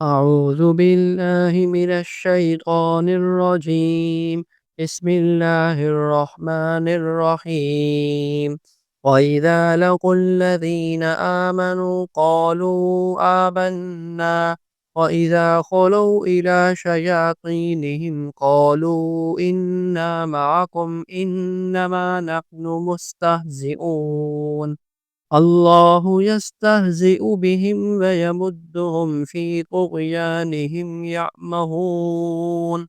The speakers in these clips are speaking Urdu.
أعوذ بالله من الشيطان الرجيم. بسم الله الرحمن الرحيم. وإذا لقوا الذين آمنوا قالوا آمنا وإذا خلوا إلى شياطينهم قالوا إنا معكم إنما نحن مستهزئون. الله يستهزئ بهم ويمدهم في طغيانهم يعمهون.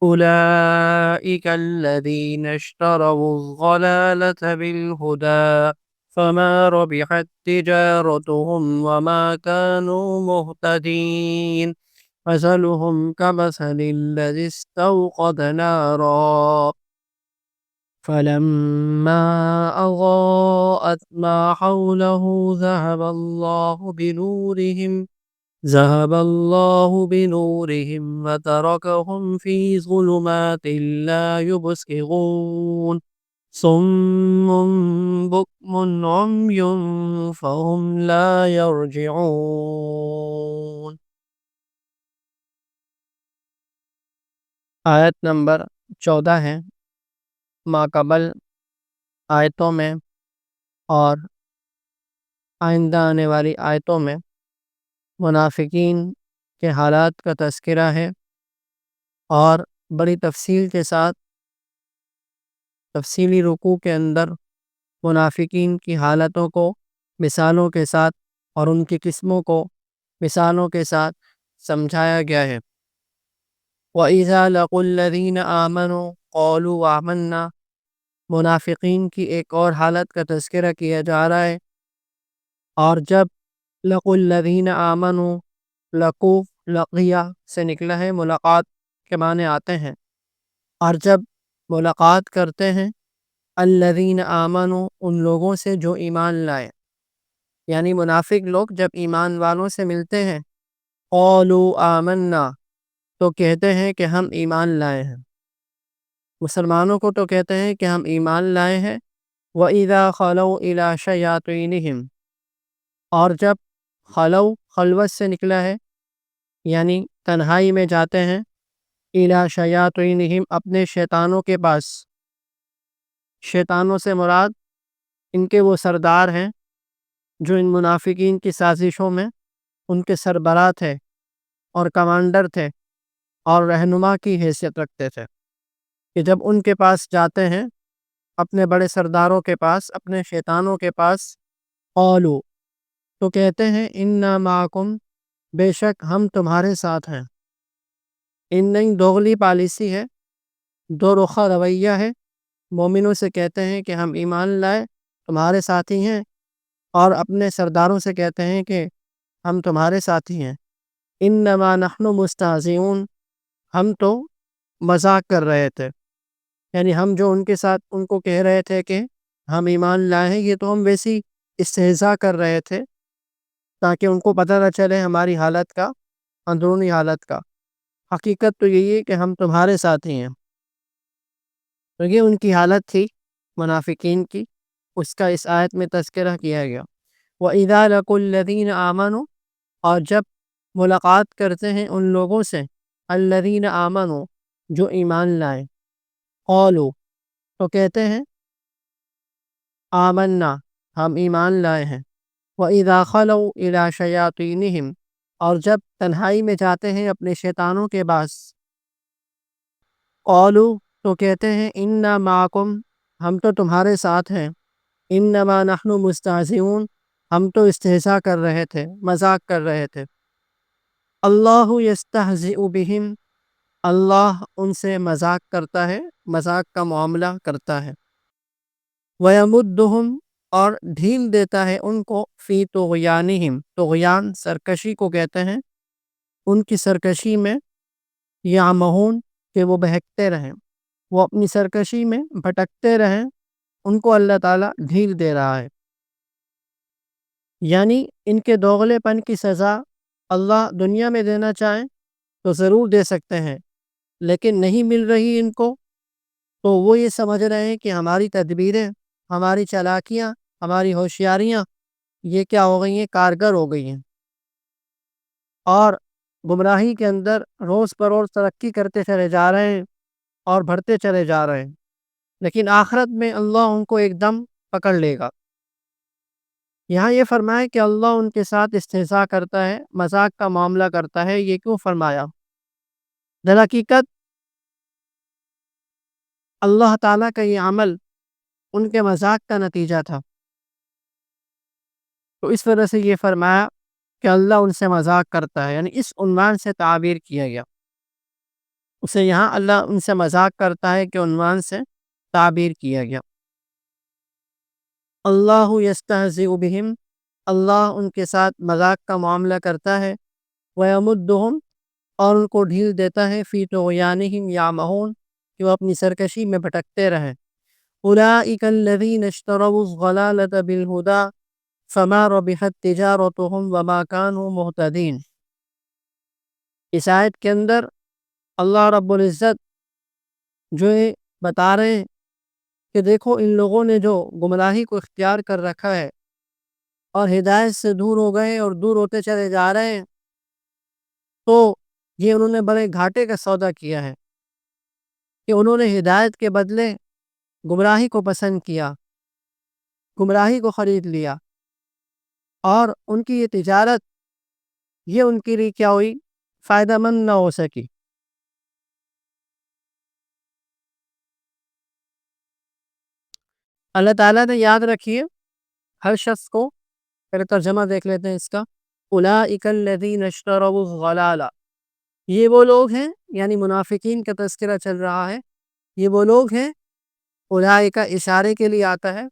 أولئك الذين اشتروا الضلالة بالهدى فما ربحت تجارتهم وما كانوا مهتدين. مثلهم كمثل الذي استوقد نارا فلما أضاءت ما حوله ذهب الله بنورهم وتركهم في ظلمات لا يبصرون. صم بكم عمي فهم لا يرجعون. آیت نمبر 14 ہے. ماقبل آیتوں میں اور آئندہ آنے والی آیتوں میں منافقین کے حالات کا تذکرہ ہے اور بڑی تفصیل کے ساتھ تفصیلی رکوع کے اندر منافقین کی حالتوں کو مثالوں کے ساتھ اور ان کی قسموں کو مثالوں کے ساتھ سمجھایا گیا ہے. وَإِذَا لَقُوا الَّذِينَ آمَنُوا قَالُوا آمَنَّا، منافقین کی ایک اور حالت کا تذکرہ کیا جا رہا ہے. اور جب لقوا الذین آمنوا، لقو لقیہ سے نکلا ہے، ملاقات کے معنی آتے ہیں. اور جب ملاقات کرتے ہیں الذین آمنوا، ان لوگوں سے جو ایمان لائے، یعنی منافق لوگ جب ایمان والوں سے ملتے ہیں قالوا آمنا، تو کہتے ہیں کہ ہم ایمان لائے ہیں. مسلمانوں کو تو کہتے ہیں کہ ہم ایمان لائے ہیں. وَإِذَا خَلَوْا إِلَى شَيَاطِينِهِمْ، اور جب خلوت سے نکلا ہے، یعنی تنہائی میں جاتے ہیں، إِلَى شَيَاطِينِهِمْ، اپنے شیطانوں کے پاس. شیطانوں سے مراد ان کے وہ سردار ہیں جو ان منافقین کی سازشوں میں ان کے سربراہ تھے اور کمانڈر تھے اور رہنما کی حیثیت رکھتے تھے. کہ جب ان کے پاس جاتے ہیں، اپنے بڑے سرداروں کے پاس، اپنے شیطانوں کے پاس، قالوا، تو کہتے ہیں انا معکم، بے شک ہم تمہارے ساتھ ہیں. ان نئی دوغلی پالیسی ہے، دو رخہ رویہ ہے. مومنوں سے کہتے ہیں کہ ہم ایمان لائے، تمہارے ساتھی ہیں، اور اپنے سرداروں سے کہتے ہیں کہ ہم تمہارے ساتھی ہیں. انما نحن مستہزئون، ہم تو مذاق کر رہے تھے. یعنی ہم جو ان کے ساتھ ان کو کہہ رہے تھے کہ ہم ایمان لائے ہیں، یہ تو ہم ویسی استہزاء کر رہے تھے تاکہ ان کو پتہ نہ چلے ہماری حالت کا، اندرونی حالت کا. حقیقت تو یہی ہے کہ ہم تمہارے ساتھ ہی ہیں. تو یہ ان کی حالت تھی منافقین کی، اس کا اس آیت میں تذکرہ کیا گیا. وَإِذَا لَقُوا الَّذِينَ آمَنُوا، اور جب ملاقات کرتے ہیں ان لوگوں سے الذین آمنوا، جو ایمان لائے، قالوا، تو کہتے ہیں آمنا، ہم ایمان لائے ہیں. وَإِذَا خَلَوْا إِلَى شَيَاطِينِهِمْ، اور جب تنہائی میں جاتے ہیں اپنے شیطانوں کے پاس، قالوا، تو کہتے ہیں انا معکم، ہم تو تمہارے ساتھ ہیں. انما نحن مستہزئون، ہم تو استہزاء کر رہے تھے، مذاق کر رہے تھے. اللہ یستہزئ بہم، اللہ ان سے مذاق کرتا ہے، مذاق کا معاملہ کرتا ہے. وَيَمُدُّهُمْ، اور ڈھیل دیتا ہے ان کو، فی طغیانہم، طغیان سرکشی کو کہتے ہیں، ان کی سرکشی میں، یعمہون، کہ وہ بہکتے رہیں، وہ اپنی سرکشی میں بھٹکتے رہیں، ان کو اللہ تعالیٰ ڈھیل دے رہا ہے. یعنی ان کے دوغلے پن کی سزا اللہ دنیا میں دینا چاہیں تو ضرور دے سکتے ہیں، لیکن نہیں مل رہی ان کو، تو وہ یہ سمجھ رہے ہیں کہ ہماری تدبیریں، ہماری چالاکیاں، ہماری ہوشیاریاں یہ کیا ہو گئی ہیں، کارگر ہو گئی ہیں. اور گمراہی کے اندر روز بروز ترقی کرتے چلے جا رہے ہیں اور بڑھتے چلے جا رہے ہیں، لیکن آخرت میں اللہ ان کو ایک دم پکڑ لے گا۔ یہاں یہ فرمایا کہ اللہ ان کے ساتھ استہزاء کرتا ہے، مذاق کا معاملہ کرتا ہے۔ یہ کیوں فرمایا؟ در حقیقت اللہ تعالیٰ کا یہ عمل ان کے مذاق کا نتیجہ تھا، تو اس وجہ سے یہ فرمایا کہ اللہ ان سے مذاق کرتا ہے، یعنی اس عنوان سے تعبیر کیا گیا اسے، یہاں اللہ ان سے مذاق کرتا ہے کہ عنوان سے تعبیر کیا گیا۔ اللہ یستہزئ بہم، اللہ ان کے ساتھ مذاق کا معاملہ کرتا ہے، ویمدہم، اور ان کو ڈھیل دیتا ہے، فی طغیانہم یعمہون، کہ وہ اپنی سرکشی میں بھٹکتے رہیں۔ اولئک الذین اشتروا الضلالۃ بالہدی فما ربحت تجارتہم وما کانوا مہتدین۔ اس آیت کے اندر اللہ رب العزت جو ہے بتا رہے ہیں کہ دیکھو ان لوگوں نے جو گمراہی کو اختیار کر رکھا ہے اور ہدایت سے دور ہو گئے اور دور ہوتے چلے جا رہے ہیں، تو یہ انہوں نے بڑے گھاٹے کا سودا کیا ہے کہ انہوں نے ہدایت کے بدلے گمراہی کو پسند کیا، گمراہی کو خرید لیا، اور ان کی یہ تجارت یہ ان کے لیے کیا ہوئی؟ فائدہ مند نہ ہو سکی۔ اللہ تعالیٰ نے، یاد رکھیے، ہر شخص کو، پہلے ترجمہ دیکھ لیتے ہیں اس کا۔ اولئک الذین اشتروا الضلالہ، یہ وہ لوگ ہیں، یعنی منافقین کا تذکرہ چل رہا ہے، یہ وہ لوگ ہیں۔ اولئک اشارے کے لیے آتا ہے،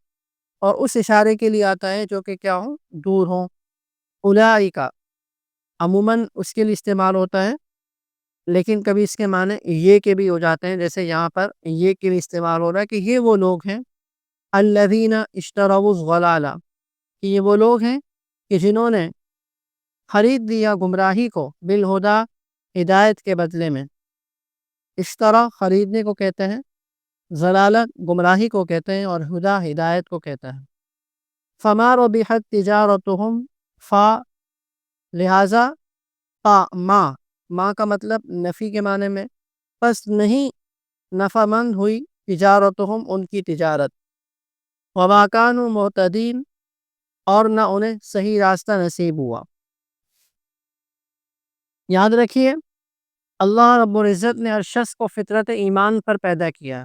اور اس اشارے کے لیے آتا ہے جو کہ کیا ہوں؟ دور ہوں۔ اولئک عموماً اس کے لیے استعمال ہوتا ہے، لیکن کبھی اس کے معنی یہ کے بھی ہو جاتے ہیں، جیسے یہاں پر یہ کے لیے استعمال ہو رہا ہے کہ یہ وہ لوگ ہیں الذین اشتروا الضلالہ، کہ یہ وہ لوگ ہیں کہ جنہوں نے خرید لیا گمراہی کو بالہدی، ہدایت کے بدلے میں۔ اشترا خریدنے کو کہتے ہیں، ضلالت گمراہی کو کہتے ہیں، اور ہدی ہدایت کو کہتا ہے۔ فما ربحت تجارتہم، فا لہذا، ما کا مطلب نفی کے معنی میں، پس نہیں نفع مند ہوئی تجارتہم، ان کی تجارت، وما کانوا مہتدین، اور نہ انہیں صحیح راستہ نصیب ہوا۔ یاد رکھیے، اللہ رب العزت نے ہر شخص کو فطرت ایمان پر پیدا کیا،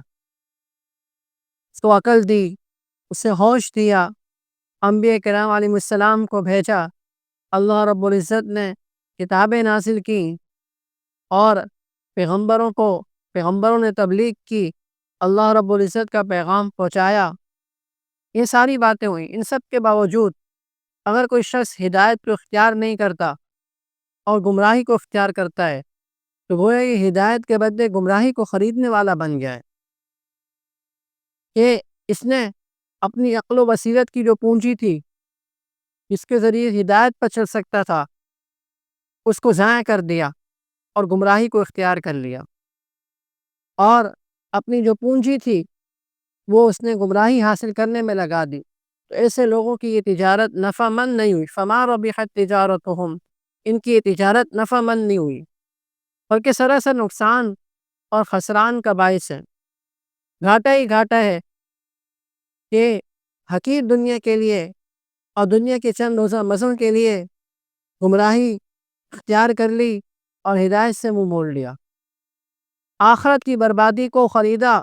اس کو عقل دی، اسے ہوش دیا، انبیاء کرام علیہ السلام کو بھیجا، اللہ رب العزت نے کتابیں نازل کی، اور پیغمبروں نے تبلیغ کی، اللہ رب العزت کا پیغام پہنچایا۔ یہ ساری باتیں ہوئیں، ان سب کے باوجود اگر کوئی شخص ہدایت کو اختیار نہیں کرتا اور گمراہی کو اختیار کرتا ہے، تو گویا یہ ہدایت کے بدلے گمراہی کو خریدنے والا بن گیا ہے، کہ اس نے اپنی عقل و بصیرت کی جو پونجی تھی، جس کے ذریعے ہدایت پر چل سکتا تھا، اس کو ضائع کر دیا اور گمراہی کو اختیار کر لیا، اور اپنی جو پونجی تھی وہ اس نے گمراہی حاصل کرنے میں لگا دی۔ تو ایسے لوگوں کی یہ تجارت نفع مند نہیں ہوئی۔ فما ربحت تجارتہم، ان کی یہ تجارت نفع مند نہیں ہوئی، بلکہ سراسر نقصان اور خسران کا باعث ہے، گھاٹا ہی گھاٹا ہے، کہ حقیر دنیا کے لیے اور دنیا کے چند روزہ مزوں کے لیے گمراہی اختیار کر لی اور ہدایت سے منہ موڑ لیا، آخرت کی بربادی کو خریدا،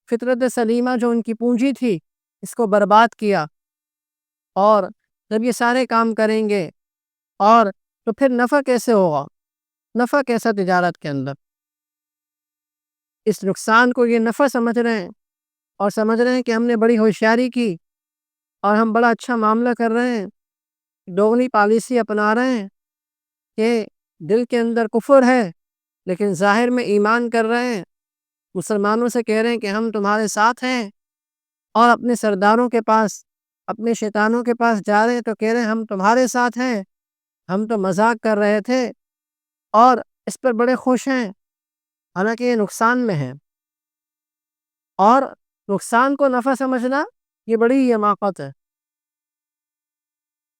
فطرت سلیمہ جو ان کی پونجی تھی اس کو برباد کیا، اور جب یہ سارے کام کریں گے اور تو پھر نفع کیسے ہوگا؟ نفع کیسا تجارت کے اندر؟ اس نقصان کو یہ نفع سمجھ رہے ہیں، اور سمجھ رہے ہیں کہ ہم نے بڑی ہوشیاری کی اور ہم بڑا اچھا معاملہ کر رہے ہیں، دوگنی پالیسی اپنا رہے ہیں، کہ دل کے اندر کفر ہے لیکن ظاہر میں ایمان کر رہے ہیں، مسلمانوں سے کہہ رہے ہیں کہ ہم تمہارے ساتھ ہیں، اور اپنے سرداروں کے پاس، اپنے شیطانوں کے پاس جا رہے ہیں تو کہہ رہے ہیں ہم تمہارے ساتھ ہیں، ہم تو مذاق کر رہے تھے، اور اس پر بڑے خوش ہیں، حالانکہ یہ نقصان میں ہے۔ اور نقصان کو نفع سمجھنا یہ بڑی ہی حماقت ہے۔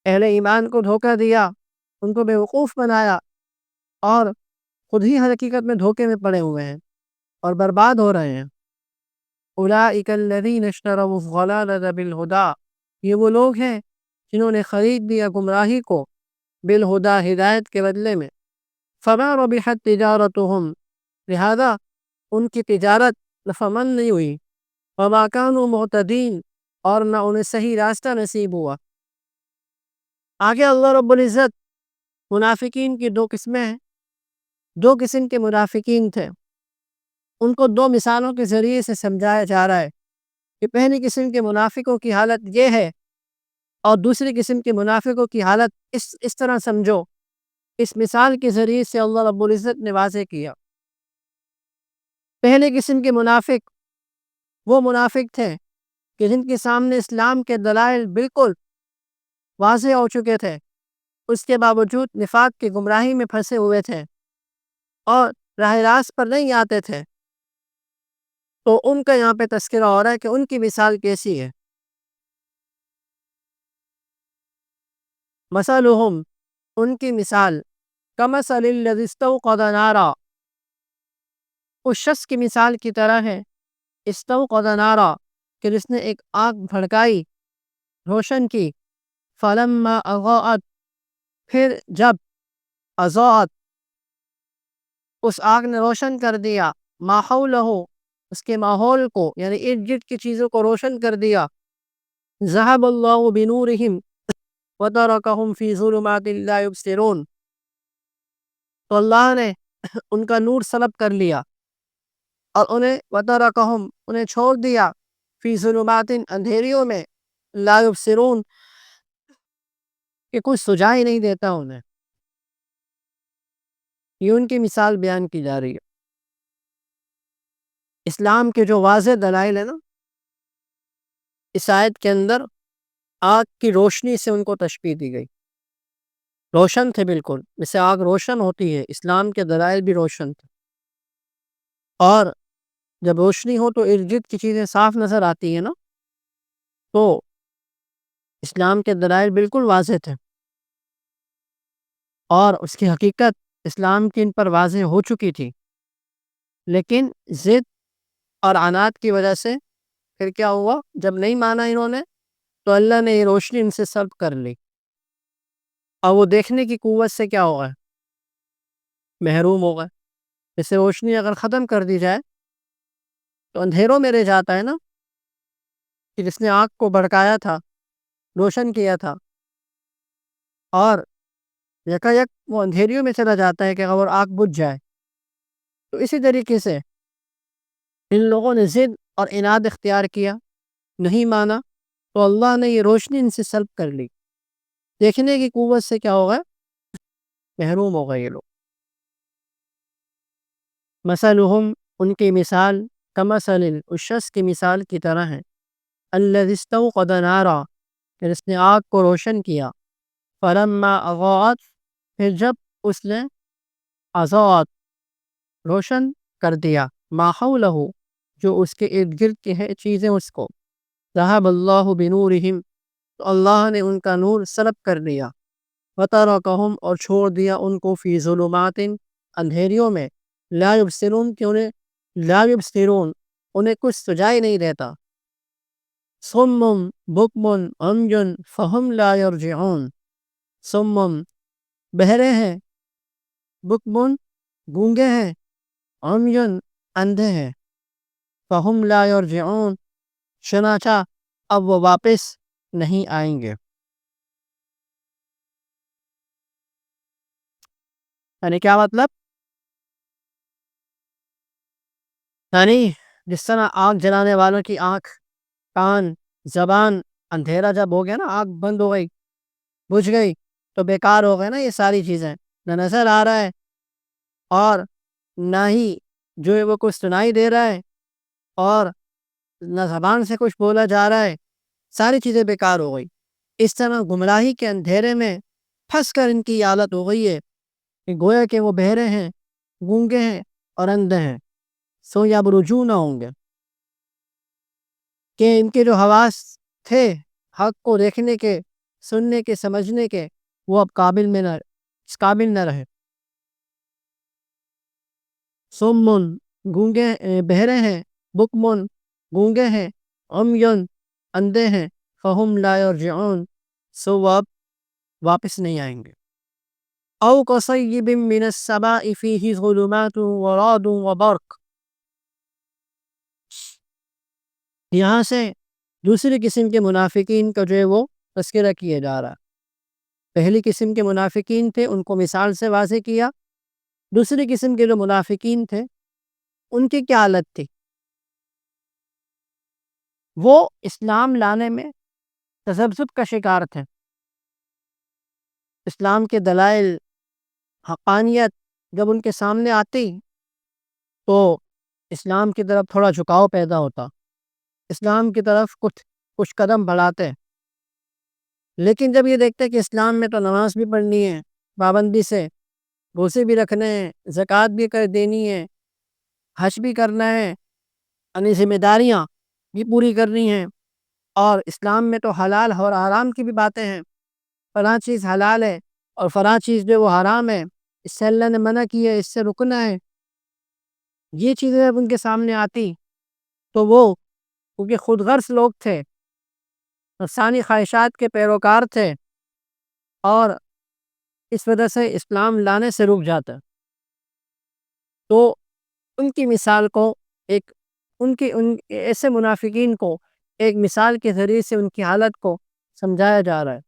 اہل ایمان کو دھوکہ دیا، ان کو بیوقوف بنایا، اور خود ہی حقیقت میں دھوکے میں پڑے ہوئے ہیں اور برباد ہو رہے ہیں۔ اولئک الذین اشتروا الضلالۃ بالہدی، یہ وہ لوگ ہیں جنہوں نے خرید دیا گمراہی کو بالہدی، ہدایت کے بدلے میں۔ فما ربحت تجارتہم، لہذا ان کی تجارت نفعمند نہیں ہوئی۔ وما کانوا مہتدین، اور نہ انہیں صحیح راستہ نصیب ہوا۔ آگے اللہ رب العزت منافقین کی دو قسمیں ہیں۔ دو قسم کے منافقین تھے، ان کو دو مثالوں کے ذریعے سے سمجھایا جا رہا ہے کہ پہلی قسم کے منافقوں کی حالت یہ ہے اور دوسری قسم کے منافقوں کی حالت اس طرح سمجھو۔ اس مثال کے ذریعے سے اللہ رب العزت نے واضح کیا۔ پہلے قسم کے منافق وہ منافق تھے کہ جن کے سامنے اسلام کے دلائل بالکل واضح ہو چکے تھے، اس کے باوجود نفاق کی گمراہی میں پھنسے ہوئے تھے اور راہ راست پر نہیں آتے تھے۔ تو ان کا یہاں پہ تذکرہ ہو رہا ہے کہ ان کی مثال کیسی ہے۔ مثلہم، ان کی مثال، کمثل الذی استوقد نارا، اس شخص کی مثال کی طرح ہے، استوقد نارا، کہ جس نے ایک آگ بھڑکائی، روشن کی، فلما اضاءت، پھر جب اضاءت، اس آگ نے روشن کر دیا، ما حولہ، اس کے ماحول کو یعنی ارد گرد کی چیزوں کو روشن کر دیا، ذہب اللہ بنورہم وترکہم فی ظلمات لا یبصرون، تو اللہ نے ان کا نور سلب کر لیا اور انہیں چھوڑ دیا فی ظلمات، اندھیریوں میں، لا یبصرون، کہ کچھ سجائی نہیں دیتا انہیں۔ یہ ان کی مثال بیان کی جا رہی ہے۔ اسلام کے جو واضح دلائل ہیں نا، اس آیت کے اندر آگ کی روشنی سے ان کو تشبیہ دی گئی۔ روشن تھے بالکل، جیسے آگ روشن ہوتی ہے، اسلام کے دلائل بھی روشن تھے، اور جب روشنی ہو تو ارد گرد کی چیزیں صاف نظر آتی ہیں نا، تو اسلام کے دلائل بالکل واضح تھے اور اس کی حقیقت اسلام کی ان پر واضح ہو چکی تھی، لیکن ضد اور عناد کی وجہ سے پھر کیا ہوا، جب نہیں مانا انہوں نے تو اللہ نے یہ روشنی ان سے سلب کر لی، اور وہ دیکھنے کی قوت سے کیا ہوگا، محروم ہوگا۔ جیسے روشنی اگر ختم کر دی جائے تو اندھیروں میں رہ جاتا ہے نا، کہ جس نے آگ کو بھڑکایا تھا، روشن کیا تھا، اور یکایک وہ اندھیریوں میں چلا جاتا ہے کہ اگر آگ بجھ جائے۔ تو اسی طریقے سے ان لوگوں نے ضد اور عناد اختیار کیا، نہیں مانا، تو اللہ نے یہ روشنی ان سے سلب کر لی، دیکھنے کی قوت سے کیا ہوگا، محروم ہوگا یہ لوگ۔ مثلہم، ان کی مثال، کمثل، اس شخص کی مثال کی طرح ہے، الذی استوقد نارا، کہ جس نے آگ کو روشن کیا، فلما اضاءت، پھر جب اس نے اضاءت، روشن کر دیا، ما حولہ، جو اس کے ارد گرد کی ہے چیزیں، اس کو، ذہب اللہ بنورہم، تو اللہ نے ان کا نور سلب کر دیا، وترکہم، اور چھوڑ دیا ان کو، فی ظلمات، اندھیریوں میں، لا یبصرون، کہ انہیں کچھ سجائی نہیں دیتا، صم بکم عمی فہم لا یرجعون، صم، بہرے ہیں، بکم، گونگے ہیں، عمی، اندھے ہیں، فہم لا یرجعون، چنانچہ اب وہ واپس نہیں آئیں گے۔ یعنی کیا مطلب؟ یعنی جس طرح آگ جلانے والوں کی آنکھ، کان، زبان، اندھیرا جب ہو گیا نا، آگ بند ہو گئی، بجھ گئی، تو بیکار ہو گئے نا یہ ساری چیزیں، نہ نظر آ رہا ہے اور نہ ہی جو ہے وہ کچھ سنائی دے رہا ہے، اور نہ زبان سے کچھ بولا جا رہا ہے، ساری چیزیں بیکار ہو گئی۔ اس طرح گمراہی کے اندھیرے میں پھنس کر ان کی حالت ہو گئی ہے کہ گویا کہ وہ بہرے ہیں، گونگے ہیں اور اندھے ہیں، سو یا برجو نہ ہوں گے، کہ ان کے جو حواس تھے حق کو دیکھنے کے، سننے کے، سمجھنے کے، وہ اب قابل نہ رہے۔ سمن گونگے بہرے ہیں، بکمن گونگے ہیں، عمیٌ اندھے ہیں، فہم لا یرجعون سو وہ اب واپس نہیں آئیں گے۔ او کصیب من السماء فیہ ظلمات ورعد وبرق، یہاں سے دوسری قسم کے منافقین کا جو ہے وہ تذکرہ کیا جا رہا ہے۔ پہلی قسم کے منافقین تھے، ان کو مثال سے واضح کیا۔ دوسری قسم کے جو منافقین تھے ان کی کیا حالت تھی؟ وہ اسلام لانے میں تذبذب کا شکار تھے۔ اسلام کے دلائل، حقانیت جب ان کے سامنے آتی تو اسلام کی طرف تھوڑا جھکاؤ پیدا ہوتا، اسلام کی طرف کچھ قدم بڑھاتے، لیکن جب یہ دیکھتے کہ اسلام میں تو نماز بھی پڑھنی ہے پابندی سے، روزے بھی رکھنے ہیں، زکوٰۃ بھی کر دینی ہے، حج بھی کرنا ہے، یعنی ذمہ داریاں بھی پوری کرنی ہیں، اور اسلام میں تو حلال اور حرام کی بھی باتیں ہیں، فلاں چیز حلال ہے اور فلاں چیز جو وہ حرام ہے، اس سے اللہ نے منع کی ہے، اس سے رکنا ہے۔ یہ چیزیں جب ان کے سامنے آتی تو وہ کیونکہ خود غرض لوگ تھے، نفسانی خواہشات کے پیروکار تھے، اور اس وجہ سے اسلام لانے سے رک جاتا۔ تو ان کی مثال کو ان ایسے منافقین کو ایک مثال کے ذریعے سے ان کی حالت کو سمجھایا جا رہا ہے۔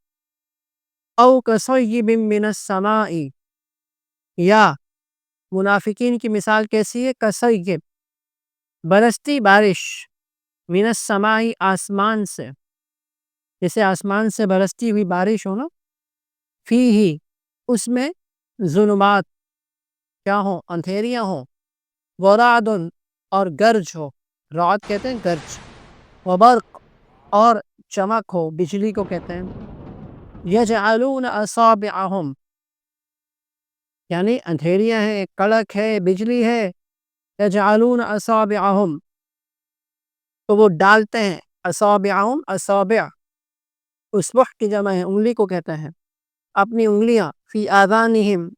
او کصیب من السماء، یا منافقین کی مثال کیسی ہے؟ کصیب، برستی بارش، من السماء، آسمان سے، جیسے آسمان سے برستی ہوئی بارش ہو نا، فیہ، اس میں ظلمات، کیا ہو؟ اندھیریاں ہوں، ورعد، اور گرج ہو، رعد کہتے ہیں گرج، وبرق، اور چمک ہو، بجلی کو کہتے ہیں۔ یجعلون اصابعہم، یعنی اندھیریاں ہیں، کڑک ہے، بجلی ہے، یجعلون اصابعہم، تو وہ ڈالتے ہیں، اصابعہم، اصابع اصبع کی جمع ہے، انگلی کو کہتے ہیں، اپنی انگلیاں، فی آذانہم،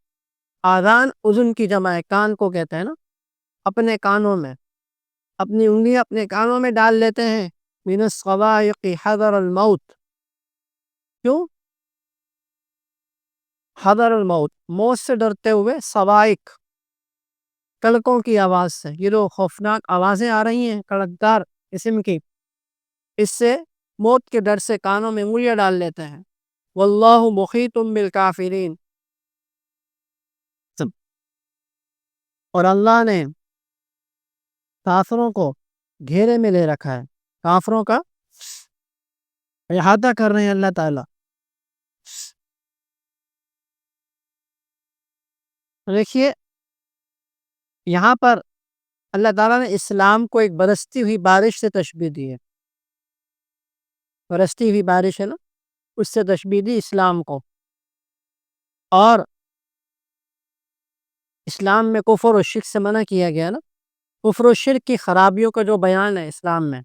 آذان اذن کی جمع ہے، کان کو کہتے ہیں نا، اپنے کانوں میں، اپنی انگلیاں اپنے کانوں میں ڈال لیتے ہیں، من الصواعق حذر الموت، کیوں؟ حذر الموت، موت سے ڈرتے ہوئے، صواعق، کڑکوں کی آواز سے، یہ جو خوفناک آوازیں آ رہی ہیں کڑکدار قسم کی، اس سے موت کے ڈر سے کانوں میں انگلیاں ڈال لیتے ہیں۔ واللہ محیط بالکافرین، اور اللہ نے کافروں کو گھیرے میں لے رکھا ہے، کافروں کا احاطہ کر رہے ہیں اللہ تعالیٰ۔ دیکھیے یہاں پر اللہ تعالیٰ نے اسلام کو ایک برستی ہوئی بارش سے تشبیہ دی ہے، برستی ہوئی بارش ہے نا، اس سے تشبیہ دی اسلام کو، اور اسلام میں کفر و شرک سے منع کیا گیا نا، کفر و شرک کی خرابیوں کا جو بیان ہے اسلام میں،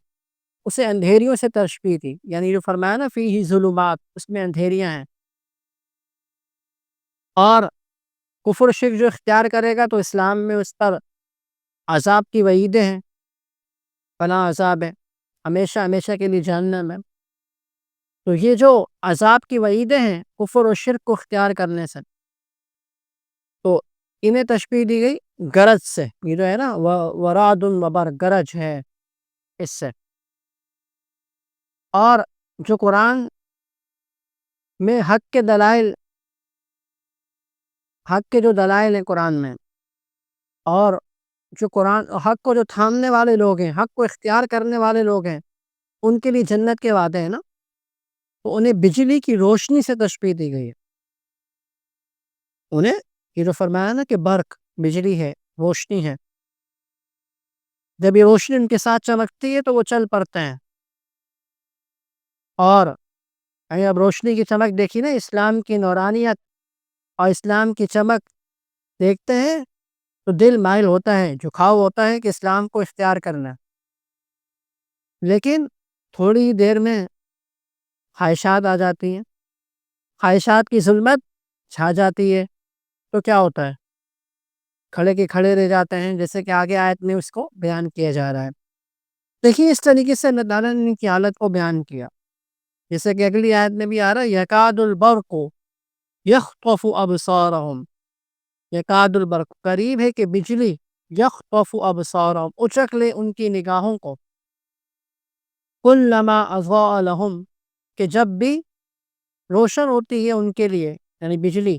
اسے اندھیریوں سے تشبیہ دی، یعنی جو فرمایا نا فیہ ظلمات، اس میں اندھیریاں ہیں، اور کفر و شرک جو اختیار کرے گا تو اسلام میں اس پر عذاب کی وعیدیں ہیں، فلاں عذاب ہے، ہمیشہ ہمیشہ کے لیے جہنم ہے۔ تو یہ جو عذاب کی وعیدیں ہیں کفر و شرک کو اختیار کرنے سے، تو انہیں تشبیہ دی گئی گرج سے، یہ جو ہے نا ورعد وبرق، گرج ہے اس سے، اور جو قرآن میں حق کے دلائل، حق کے جو دلائل ہیں قرآن میں، اور جو قرآن حق کو جو تھامنے والے لوگ ہیں، حق کو اختیار کرنے والے لوگ ہیں، ان کے لیے جنت کے وعدے ہیں نا، تو انہیں بجلی کی روشنی سے تشبیہ دی گئی ہے۔ انہیں یہ جو فرمایا نا کہ برق، بجلی ہے، روشنی ہے، جب یہ روشنی ان کے ساتھ چمکتی ہے تو وہ چل پڑتے ہیں، اور اب روشنی کی چمک دیکھی نا، اسلام کی نورانیت اور اسلام کی چمک دیکھتے ہیں تو دل مائل ہوتا ہے، جھکاؤ ہوتا ہے کہ اسلام کو اختیار کرنا، لیکن تھوڑی ہی دیر میں خواہشات آ جاتی ہیں، خواہشات کی ظلمت چھا جاتی ہے، تو کیا ہوتا ہے؟ کھڑے کے کھڑے رہ جاتے ہیں، جیسے کہ آگے آیت میں اس کو بیان کیا جا رہا ہے۔ دیکھیے اس طریقے سے اللہ تعالیٰ نے ان کی حالت کو بیان کیا، جیسے کہ اگلی آیت میں بھی آ رہا ہے یکاد البرق یخطف ابصارہم، یکاد البرق قریب ہے کہ بجلی یخطف ابصارہم اچک لے ان کی نگاہوں کو، کلما اضاء لہم کہ جب بھی روشن ہوتی ہے ان کے لیے، یعنی بجلی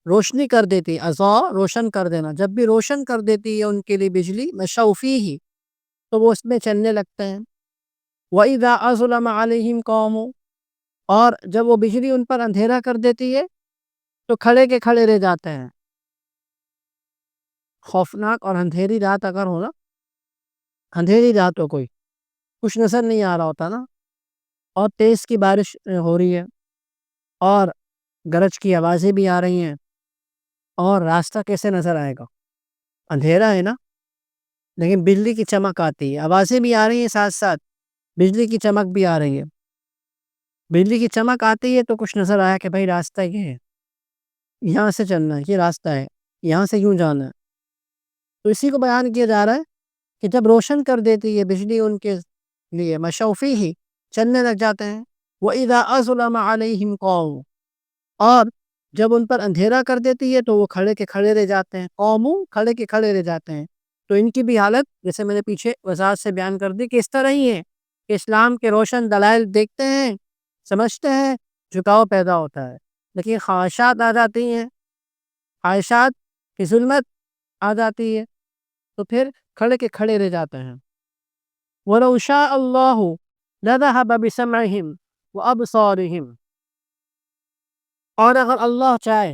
روشنی کر دیتی، اضاء روشن کر دینا، جب بھی روشن کر دیتی ہے ان کے لیے بجلی مشوا فیہ تو وہ اس میں چلنے لگتے ہیں، وَإِذَا أَظْلَمَ عَلَيْهِمْ قَامُوا اور جب وہ بجلی ان پر اندھیرا کر دیتی ہے تو کھڑے کے کھڑے رہ جاتے ہیں۔ خوفناک اور اندھیری رات اگر ہو نا، اندھیری رات ہو، کوئی کچھ نظر نہیں آ رہا ہوتا نا، اور تیز کی بارش ہو رہی ہے اور گرج کی آوازیں بھی آ رہی ہیں، اور راستہ کیسے نظر آئے گا؟ اندھیرا ہے نا، لیکن بجلی کی چمک آتی ہے، آوازیں بھی آ رہی ہیں، ساتھ ساتھ بجلی کی چمک بھی آ رہی ہے۔ بجلی کی چمک آتی ہے تو کچھ نظر آیا کہ بھائی راستہ یہ ہے، یہاں سے چلنا ہے، یہ راستہ ہے، یہاں سے یوں جانا ہے۔ تو اسی کو بیان کیا جا رہا ہے کہ جب روشن کر دیتی ہے بجلی ان کے لیے مشوا فیہ چلنے لگ جاتے ہیں، وَإِذَا أَظْلَمَ عَلَيْهِمْ قَامُوا اور جب ان پر اندھیرا کر دیتی ہے تو وہ کھڑے کے کھڑے رہ جاتے ہیں، قوموں کھڑے کے کھڑے رہ جاتے ہیں۔ تو ان کی بھی حالت جیسے میں نے پیچھے وضاحت سے بیان کر دی کہ اس طرح ہی ہے کہ اسلام کے روشن دلائل دیکھتے ہیں، سمجھتے ہیں، جھکاؤ پیدا ہوتا ہے، لیکن خواہشات آ جاتی ہیں، خواہشات کی ظلمت آ جاتی ہے تو پھر کھڑے کے کھڑے رہ جاتے ہیں۔ وَلَوْ شَاءَ اللَّهُ لَذَهَبَ بِسَمْعِهِمْ وَأَبْصَارِهِمْ اور اگر اللہ چاہے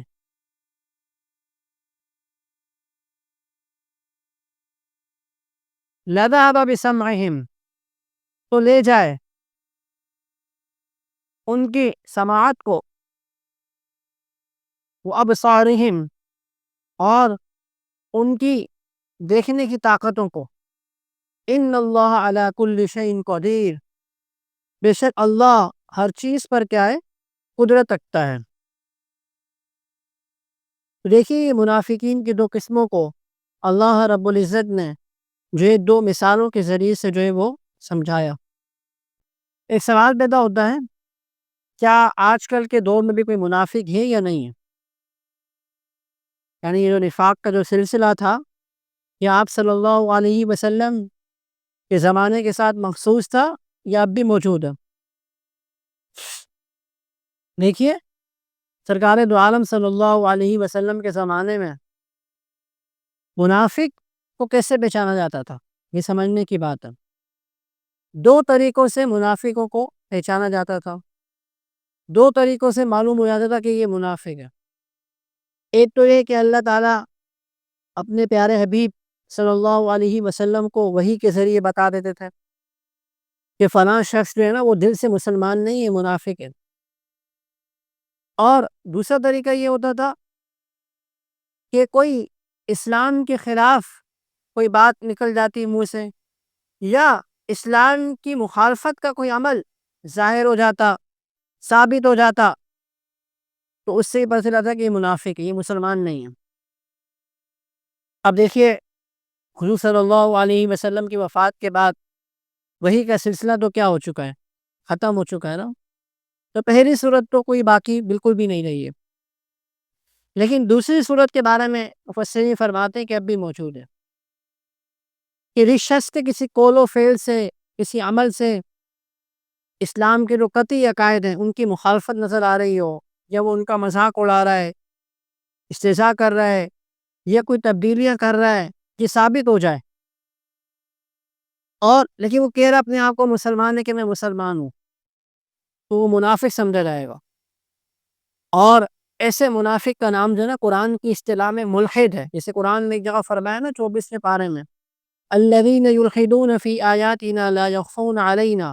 لَذَهَبَ بِسَمْعِهِمْ تو لے جائے ان کی سماعت کو، وَأَبْصَارِهِمْ اور ان کی دیکھنے کی طاقتوں کو، ان اللہ علی کل شیء قدیر بے شک اللہ ہر چیز پر کیا ہے، قدرت رکھتا ہے۔ دیکھیے یہ منافقین کی دو قسموں کو اللہ رب العزت نے جو ہے دو مثالوں کے ذریعے سے جو ہے وہ سمجھایا۔ ایک سوال پیدا ہوتا ہے، کیا آج کل کے دور میں بھی کوئی منافق ہے یا نہیں ہے؟ یعنی یہ جو نفاق کا جو سلسلہ تھا یہ آپ صلی اللہ علیہ وسلم کے زمانے کے ساتھ مخصوص تھا یا اب بھی موجود ہے؟ دیکھیے سرکار دو عالم صلی اللہ علیہ وسلم کے زمانے میں منافق کو کیسے پہچانا جاتا تھا، یہ سمجھنے کی بات ہے۔ دو طریقوں سے منافقوں کو پہچانا جاتا تھا، دو طریقوں سے معلوم ہو جاتا تھا کہ یہ منافق ہے۔ ایک تو یہ کہ اللہ تعالیٰ اپنے پیارے حبیب صلی اللہ علیہ وسلم کو وحی کے ذریعے بتا دیتے تھے کہ فلاں شخص جو ہے نا وہ دل سے مسلمان نہیں ہے، منافق ہے۔ اور دوسرا طریقہ یہ ہوتا تھا کہ کوئی اسلام کے خلاف کوئی بات نکل جاتی منہ سے، یا اسلام کی مخالفت کا کوئی عمل ظاہر ہو جاتا، ثابت ہو جاتا، تو اس سے پتہ چلا تھا کہ یہ منافق ہے، یہ مسلمان نہیں ہے۔ اب دیکھیے حضور صلی اللہ علیہ وسلم کی وفات کے بعد وحی کا سلسلہ تو کیا ہو چکا ہے، ختم ہو چکا ہے نا، تو پہلی صورت تو کوئی باقی بالکل بھی نہیں رہی ہے، لیکن دوسری صورت کے بارے میں مفسرین فرماتے ہیں کہ اب بھی موجود ہے، کہ جس شخص کے کسی قول و فعل سے، کسی عمل سے اسلام کے جو قطعی عقائد ہیں ان کی مخالفت نظر آ رہی ہو، یا وہ ان کا مذاق اڑا رہا ہے، استہزاء کر رہا ہے، یا کوئی تبدیلیاں کر رہا ہے، یہ ثابت ہو جائے، اور لیکن وہ کہہ رہا اپنے آپ کو مسلمان ہے کہ میں مسلمان ہوں، تو وہ منافق سمجھا جائے گا۔ اور ایسے منافق کا نام جو ہے نا قرآن کی اصطلاح میں ملحد ہے، جیسے قرآن میں ایک جگہ فرمایا نا 24ویں پارے میں الذین یلحدون فی آیاتنا لا یخفون علینا،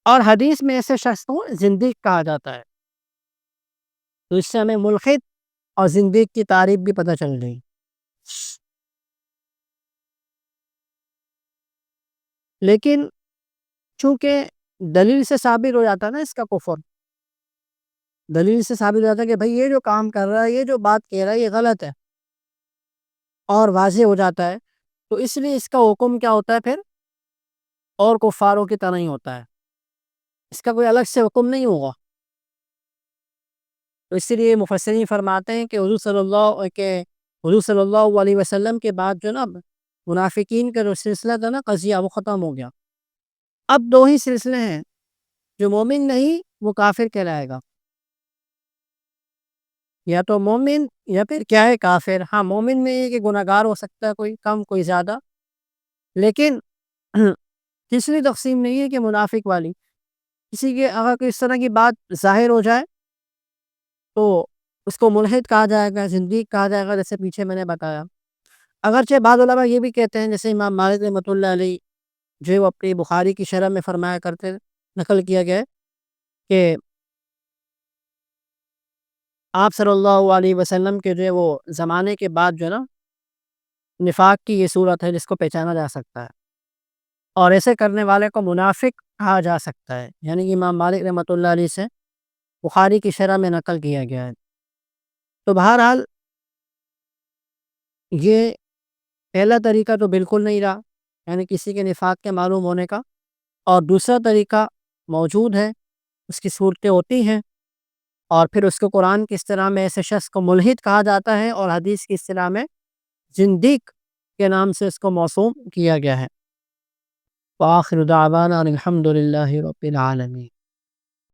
اور حدیث میں ایسے شخص کو زندیق کہا جاتا ہے۔ تو اس سے ہمیں ملحد اور زندیق کی تعریف بھی پتہ چل گئی۔ لیکن چونکہ دلیل سے ثابت ہو جاتا ہے نا اس کا کفر، دلیل سے ثابت ہوتا ہے کہ بھئی یہ جو کام کر رہا ہے، یہ جو بات کہہ رہا ہے، یہ غلط ہے، اور واضح ہو جاتا ہے. تو اس لیے اس کا حکم کیا ہوتا ہے پھر؟ اور کفاروں کی طرح ہی ہوتا ہے، اس کا کوئی الگ سے حکم نہیں ہوگا. تو اس لیے مفسرین فرماتے ہیں کہ حضور صلی اللہ علیہ وسلم کے بعد جو نا منافقین کا جو سلسلہ تھا نا قضیہ، وہ ختم ہو گیا. اب دو ہی سلسلے ہیں، جو مومن نہیں وہ کافر کہلائے گا، یا تو مومن یا پھر کیا ہے، کافر. ہاں، مومن میں یہ کہ گناہ گار ہو سکتا ہے، کوئی کم کوئی زیادہ، لیکن تیسری تقسیم نہیں ہے کہ منافق والی. کسی کے اگر کوئی اس طرح کی بات ظاہر ہو جائے تو اس کو ملحد کہا جائے گا، زندیق کہا جائے گا، جیسے پیچھے میں نے بتایا. اگرچہ بعض علماء یہ بھی کہتے ہیں، جیسے امام مالک رحمۃ اللہ علیہ، جو وہ اپنی بخاری کی شرح میں فرمایا کرتے، نقل کیا گیا ہے کہ آپ صلی اللہ علیہ وسلم کے جو ہے وہ زمانے کے بعد جو ہے نا نفاق کی یہ صورت ہے جس کو پہچانا جا سکتا ہے، اور ایسے کرنے والے کو منافق کہا جا سکتا ہے. یعنی کہ امام مالک رحمۃ اللہ علیہ سے بخاری کی شرح میں نقل کیا گیا ہے. تو بہرحال یہ پہلا طریقہ تو بالکل نہیں رہا، یعنی کسی کے نفاق کے معلوم ہونے کا. اور دوسرا طریقہ موجود ہے، اس کی صورتیں ہوتی ہیں، اور پھر اس کو قرآن کی اصطلاح میں ایسے شخص کو ملحد کہا جاتا ہے، اور حدیث کی اصطلاح میں زندیق کے نام سے اس کو موسوم کیا گیا ہے. وآخر دعوانا الحمد للہ رب العالمین.